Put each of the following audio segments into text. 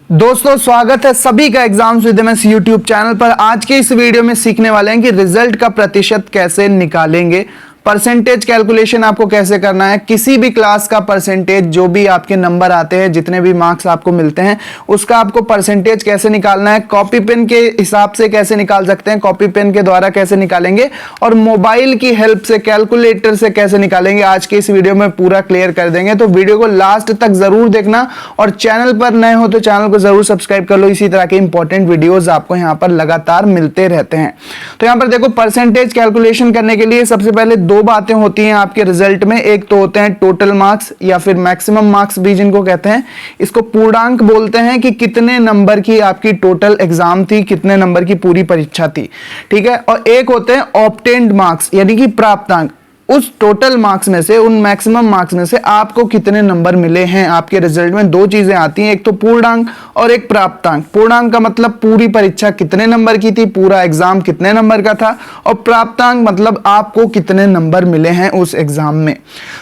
दोस्तों स्वागत है सभी का exams with MS YouTube channel पर। आज के इस वीडियो में सीखने वाले हैं कि रिजल्ट का प्रतिशत कैसे निकालेंगे, परसेंटेज कैलकुलेशन आपको कैसे करना है, किसी भी क्लास का परसेंटेज जो भी आपके नंबर आते हैं, जितने भी मार्क्स आपको मिलते हैं उसका आपको परसेंटेज कैसे निकालना है, कॉपी पेन के हिसाब से कैसे निकाल सकते हैं, कॉपी पेन के द्वारा कैसे निकालेंगे और मोबाइल की हेल्प से कैलकुलेटर से कैसे निकालेंगे, आज के इस वीडियो में पूरा क्लियर कर देंगे। तो वीडियो को लास्ट तक जरूर देखना और चैनल पर नए हो तो चैनल को जरूर सब्सक्राइब कर लो। इसी तरह के इंपॉर्टेंट वीडियोज आपको यहाँ पर लगातार मिलते रहते हैं। तो यहाँ पर देखो, परसेंटेज कैलकुलेशन करने के लिए सबसे पहले दो बातें होती हैं आपके रिजल्ट में। एक तो होते हैं टोटल मार्क्स या फिर मैक्सिमम मार्क्स भी जिनको कहते हैं, इसको पूर्णांक बोलते हैं कि कितने नंबर की आपकी टोटल एग्जाम थी, कितने नंबर की पूरी परीक्षा थी, ठीक है। और एक होते हैं ऑब्टेन्ड मार्क्स यानी कि प्राप्तांक, उस टोटल मार्क्स में से, उन मैक्सिमम मार्क्स में से आपको कितने नंबर मिले हैं। आपके रिजल्ट में दो चीजें आती हैं, एक तो पूर्णांक और एक प्राप्तांक। पूर्णांक का मतलब पूरी परीक्षा कितने नंबर की थी, पूरा एग्जाम कितने नंबर का था, और प्राप्तांक मतलब आपको कितने नंबर मिले हैं उस एग्जाम में।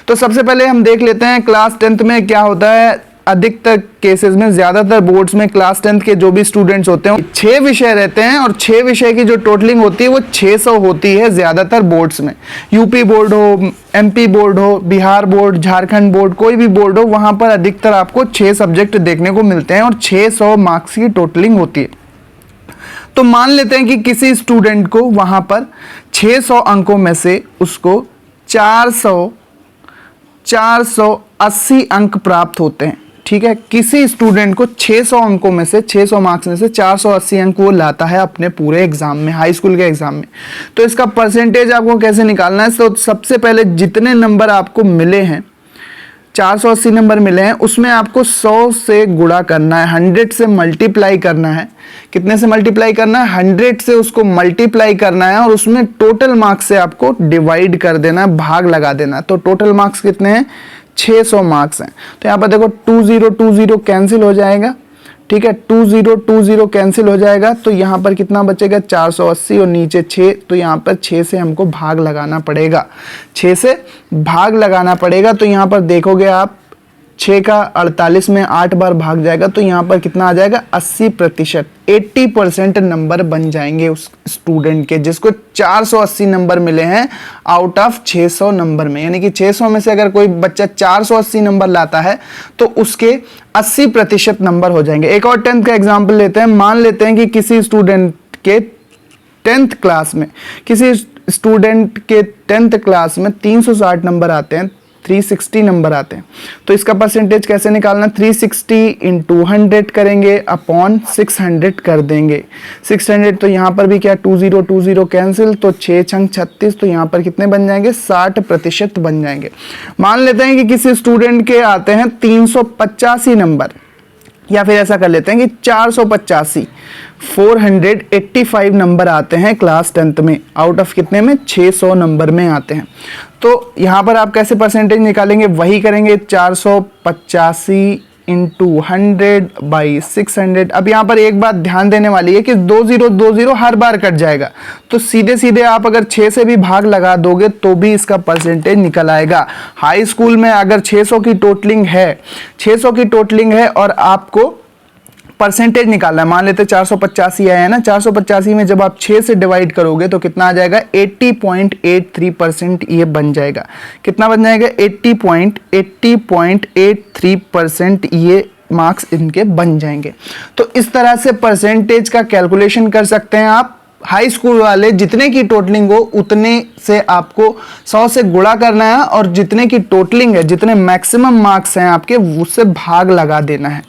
तो सबसे पहले हम देख लेते हैं क्लास 10th में क्या होता है। अधिकतर केसेस में, ज्यादातर बोर्ड्स में क्लास 10th के जो भी स्टूडेंट्स होते हैं 6 विषय रहते हैं और 6 विषय की जो टोटलिंग होती है वो 600 होती है ज्यादातर बोर्ड्स में। यूपी बोर्ड हो, एमपी बोर्ड हो, बिहार बोर्ड, झारखंड बोर्ड, कोई भी बोर्ड हो, वहां पर अधिकतर आपको 6 सब्जेक्ट देखने को मिलते हैं और 600 मार्क्स की टोटलिंग होती है। तो मान लेते हैं कि किसी स्टूडेंट को वहां पर 600 अंकों में से उसको 480 अंक प्राप्त होते हैं, ठीक है। किसी स्टूडेंट को 600 अंकों में से, 600 मार्क्स में से 480 अंक वो लाता है अपने पूरे एग्जाम में, हाई स्कूल के एग्जाम में। तो इसका परसेंटेज आपको कैसे निकालना है। तो सबसे पहले जितने नंबर आपको मिले हैं, 480 नंबर मिले हैं, उसमें आपको 100 से गुणा करना है, 100 से मल्टीप्लाई करना है। कितने से मल्टीप्लाई करना है? 100 से उसको मल्टीप्लाई करना है और उसमें टोटल मार्क्स से आपको डिवाइड कर देना है, भाग लगा देना है। तो टोटल मार्क्स कितने हैं? 600 मार्क्स हैं। तो यहाँ पर देखो 20 कैंसिल हो जाएगा, ठीक है। 20 कैंसिल हो जाएगा तो यहाँ पर कितना बचेगा? 480 और नीचे 6, तो यहाँ पर 6 से हमको भाग लगाना पड़ेगा, 6 से भाग लगाना पड़ेगा। तो यहाँ पर देखोगे आप 6 का 48 में 8 बार भाग जाएगा तो यहाँ पर कितना आ जाएगा? 80%, 80% नंबर बन जाएंगे उस स्टूडेंट के जिसको 480 नंबर मिले हैं आउट ऑफ 600 नंबर में। यानी कि 600 में से अगर कोई बच्चा 480 नंबर लाता है तो उसके 80% नंबर हो जाएंगे। एक और 10th का एग्जाम्पल लेते हैं। मान लेते हैं कि किसी स्टूडेंट के 10th क्लास में, किसी स्टूडेंट के 10th क्लास में 360 नंबर आते हैं, 360 नंबर आते हैं। तो इसका परसेंटेज कैसे निकालना? 360 इंटू 100 करेंगे अपॉन 600 कर देंगे। 600 तो यहाँ पर भी क्या, 20 कैंसिल, तो 6 छंग 36, तो यहाँ पर कितने बन जाएंगे? 60% बन जाएंगे। मान लेते हैं कि किसी स्टूडेंट के आते हैं 385 नंबर, या फिर ऐसा कर लेते हैं कि 485, 485 नंबर आते हैं क्लास 10th में, आउट ऑफ कितने में? 600 नंबर में आते हैं। तो यहाँ पर आप कैसे परसेंटेज निकालेंगे? वही करेंगे, 485 इंटू 100 बाई 600। अब यहाँ पर एक बात ध्यान देने वाली है कि 20 हर बार कट जाएगा, तो सीधे सीधे आप अगर 6 से भी भाग लगा दोगे तो भी इसका परसेंटेज निकल आएगा। हाई स्कूल में अगर 600 की टोटलिंग है, 600 की टोटलिंग है और आपको परसेंटेज निकालना है, मान लेते 485 आया है ना, 485 में जब आप 6 से डिवाइड करोगे तो कितना आ जाएगा? 80.83% ये बन जाएगा। कितना बन जाएगा? 80.83% ये मार्क्स इनके बन जाएंगे। तो इस तरह से परसेंटेज का कैलकुलेशन कर सकते हैं आप। हाई स्कूल वाले जितने की टोटलिंग हो उतने से आपको 100 से गुणा करना है और जितने की टोटलिंग है, जितने मैक्सिमम मार्क्स हैं आपके, उससे भाग लगा देना है,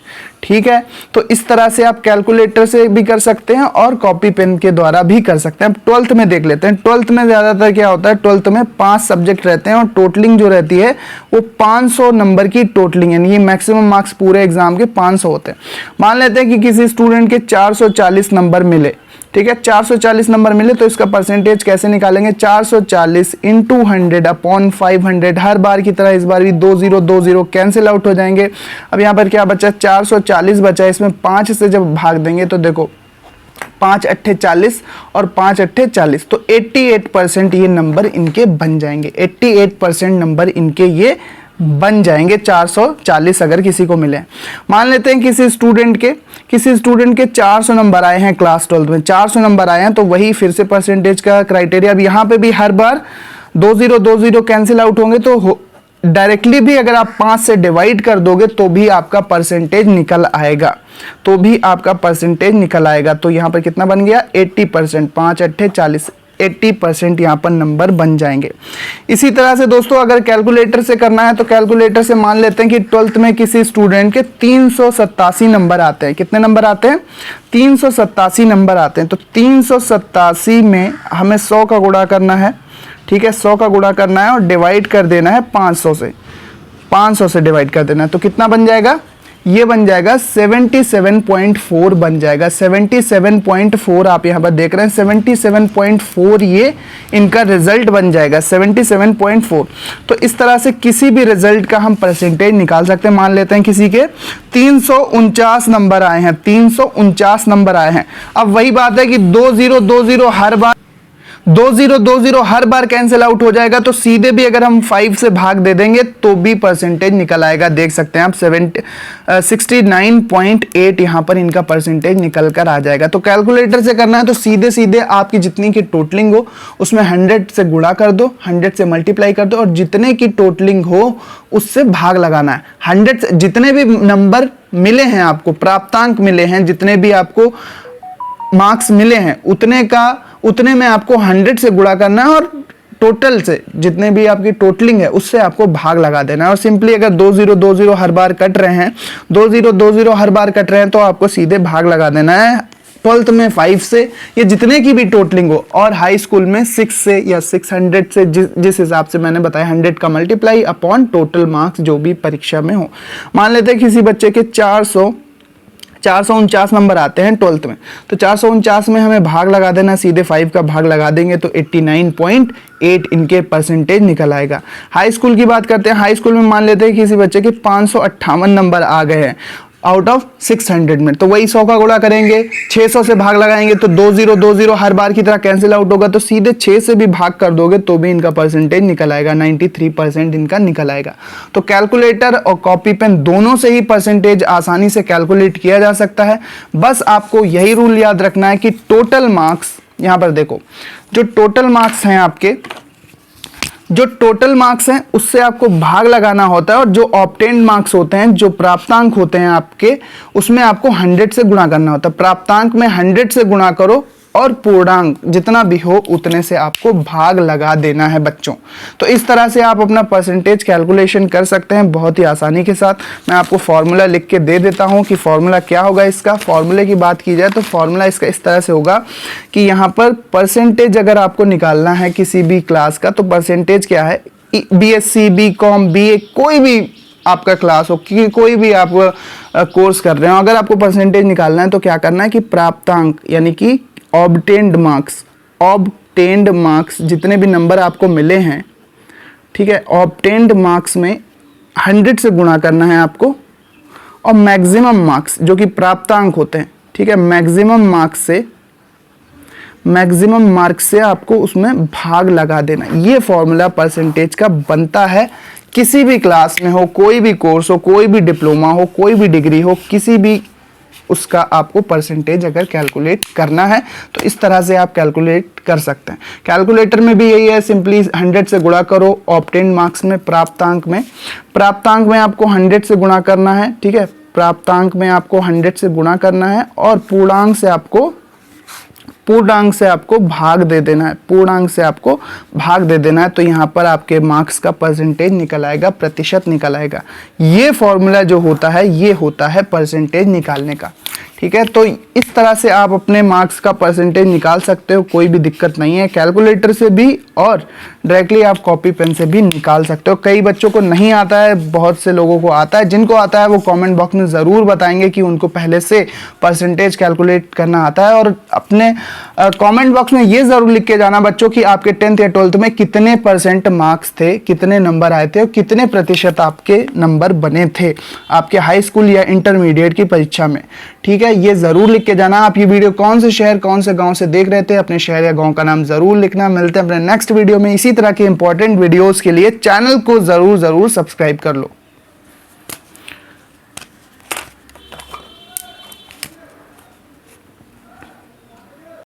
ठीक है। तो इस तरह से आप कैलकुलेटर से भी कर सकते हैं और कॉपी पेन के द्वारा भी कर सकते हैं। 12th में देख लेते हैं। 12th में ज्यादातर क्या होता है? 12th में 5 सब्जेक्ट रहते हैं और टोटलिंग जो रहती है वो 500 नंबर की टोटलिंग, यानी मैक्सिमम मार्क्स पूरे एग्जाम के 500 होते हैं। मान लेते हैं कि किसी स्टूडेंट के 440 नंबर मिले, ठीक है, 440 नंबर मिले, तो इसका परसेंटेज कैसे निकालेंगे? 440 इंटू 100 अपॉन 500। हर बार की तरह इस बार भी 20 कैंसिल आउट हो जाएंगे। अब यहाँ पर क्या बचा? 440 बचा, इसमें 5 से जब भाग देंगे तो देखो 5 अट्ठे 40 और 5 अट्ठे 40, तो 88% ये नंबर इनके बन जाएंगे, 88% नंबर इनके ये बन जाएंगे 440 अगर किसी को मिले। मान लेते हैं किसी स्टूडेंट के 400 नंबर आए हैं क्लास 12 में, 400 नंबर आए हैं, तो वही फिर से परसेंटेज का क्राइटेरिया। अब यहाँ पे भी हर बार 20 कैंसिल आउट होंगे, तो डायरेक्टली भी अगर आप 5 से डिवाइड कर दोगे तो भी आपका परसेंटेज निकल आएगा, तो यहाँ पर कितना बन गया 80%, 5 8 40, 80% यहाँ पर नंबर बन जाएंगे। इसी तरह से दोस्तों अगर कैलकुलेटर से करना है तो कैलकुलेटर से मान लेते हैं कि 12th में किसी स्टूडेंट के 387 नंबर आते हैं। कितने नंबर आते हैं? 387 नंबर आते हैं। तो 387 में हमें 100 का गुणा करना है, ठीक है, 100 का गुणा करना है और डिवाइड कर देना है 500 से, 500 से डिवाइड कर देना है। तो कितना बन जाएगा? ये बन जाएगा 77.4 बन जाएगा। 77.4 आप यहाँ पर देख रहे हैं, 77.4 ये इनका रिजल्ट बन जाएगा, 77.4। तो इस तरह से किसी भी रिजल्ट का हम परसेंटेज निकाल सकते हैं। मान लेते हैं किसी के 349 नंबर आए हैं, 349 नंबर आए हैं। अब वही बात है कि 20 हर बार कैंसिल आउट हो जाएगा, तो सीधे भी अगर हम 5 से भाग दे देंगे तो भी परसेंटेज निकल आएगा। देख सकते हैं आप 69.8 यहाँ पर इनका परसेंटेज निकल कर आ जाएगा। तो कैलकुलेटर से करना है तो सीधे सीधे आपकी जितनी की टोटलिंग हो उसमें 100 से गुणा कर दो, 100 से मल्टीप्लाई कर दो और जितने की टोटलिंग हो उससे भाग लगाना है। 100 से जितने भी नंबर मिले हैं आपको, प्राप्तांक मिले हैं, जितने भी आपको मार्क्स मिले हैं उतने में आपको 100 से गुणा करना है और टोटल से जितने भी आपकी टोटलिंग है उससे आपको भाग लगा देना है। और सिंपली अगर 20 हर बार कट रहे हैं, 20 हर बार कट रहे हैं तो आपको सीधे भाग लगा देना है 12th में 5 से, ये जितने की भी टोटलिंग हो, और हाई स्कूल में 6 से या 600 से, जिस हिसाब से मैंने बताया 100 का मल्टीप्लाई अपॉन टोटल मार्क्स जो भी परीक्षा में हो। मान लेते हैं किसी बच्चे के 449 नंबर आते हैं 12th में, तो 449 में हमें भाग लगा देना, सीधे 5 का भाग लगा देंगे तो 89.8 इनके परसेंटेज निकल आएगा। हाई स्कूल की बात करते हैं। हाई स्कूल में मान लेते हैं किसी बच्चे के 558 नंबर आ गए हैं आउट ऑफ 600 में, तो वही 100 का गुणा करेंगे, 600 से भाग लगाएंगे तो 20 हर बार की तरह कैंसिल आउट होगा, तो सीधे 6 से भी भाग कर दोगे तो भी इनका परसेंटेज निकल आएगा, 93% इनका निकल आएगा। तो कैलकुलेटर और कॉपी पेन दोनों से ही परसेंटेज आसानी से कैलकुलेट किया जा सकता है। बस आपको यही रूल याद रखना है कि टोटल मार्क्स, यहाँ पर देखो जो टोटल मार्क्स हैं आपके, जो टोटल मार्क्स हैं उससे आपको भाग लगाना होता है, और जो ऑब्टेन्ड मार्क्स होते हैं, जो प्राप्तांक होते हैं आपके, उसमें आपको 100 से गुणा करना होता है। प्राप्तांक में 100 से गुणा करो और पूर्णांक जितना भी हो उतने से आपको भाग लगा देना है बच्चों। तो इस तरह से आप अपना परसेंटेज कैलकुलेशन कर सकते हैं बहुत ही आसानी के साथ। मैं आपको फॉर्मूला लिख के दे देता हूं कि फॉर्मूला क्या होगा इसका। फॉर्मूले की बात की जाए तो फॉर्मूला इसका इस तरह से होगा कि यहाँ पर परसेंटेज अगर आपको निकालना है किसी भी क्लास का, तो परसेंटेज क्या है, BSc, BCom, BA, कोई भी आपका क्लास हो, कि कोई भी आप कोर्स कर रहे हो, अगर आपको परसेंटेज निकालना है तो क्या करना है कि प्राप्तांक यानी कि ऑब्टेन्ड मार्क्स जितने भी नंबर आपको मिले हैं, ठीक है, ऑब्टेन्ड मार्क्स में 100 से गुणा करना है आपको, और मैक्सिमम मार्क्स जो कि प्राप्तांक होते हैं, ठीक है, मैक्सिमम मार्क्स से आपको उसमें भाग लगा देना। ये फॉर्मूला परसेंटेज का बनता है किसी भी क्लास में हो, कोई भी कोर्स हो, कोई भी डिप्लोमा हो, कोई भी डिग्री हो, किसी भी उसका आपको परसेंटेज अगर कैलकुलेट करना है तो इस तरह से आप कैलकुलेट कर सकते हैं। कैलकुलेटर में भी यही है, सिंपली 100 से गुणा करो ऑब्टेन्ड मार्क्स में, प्राप्तांक में आपको 100 से गुणा करना है, ठीक है, प्राप्तांक में आपको 100 से गुणा करना है और पूर्णांक से आपको भाग दे देना है, तो यहाँ पर आपके मार्क्स का परसेंटेज निकल आएगा, प्रतिशत निकल आएगा। ये फॉर्मूला जो होता है ये होता है परसेंटेज निकालने का, ठीक है। तो इस तरह से आप अपने मार्क्स का परसेंटेज निकाल सकते हो, कोई भी दिक्कत नहीं है। कैलकुलेटर से भी और डायरेक्टली आप कॉपी पेन से भी निकाल सकते हो। कई बच्चों को नहीं आता है, बहुत से लोगों को आता है। जिनको आता है वो कमेंट बॉक्स में ज़रूर बताएंगे कि उनको पहले से परसेंटेज कैलकुलेट करना आता है, और अपने कमेंट बॉक्स में ये ज़रूर लिख के जाना बच्चों कि आपके 10th या 12th में कितने % मार्क्स थे, कितने नंबर आए थे और कितने प्रतिशत आपके नंबर बने थे आपके हाई स्कूल या इंटरमीडिएट की परीक्षा में, ठीक है। ये ज़रूर लिख के जाना। आप ये वीडियो कौन से शहर कौन से गांव से देख रहे थे, अपने शहर या गांव का नाम ज़रूर लिखना। मिलते हैं अपने नेक्स्ट वीडियो में इसी इसी तरह के इंपॉर्टेंट वीडियोस के लिए चैनल को जरूर सब्सक्राइब कर लो।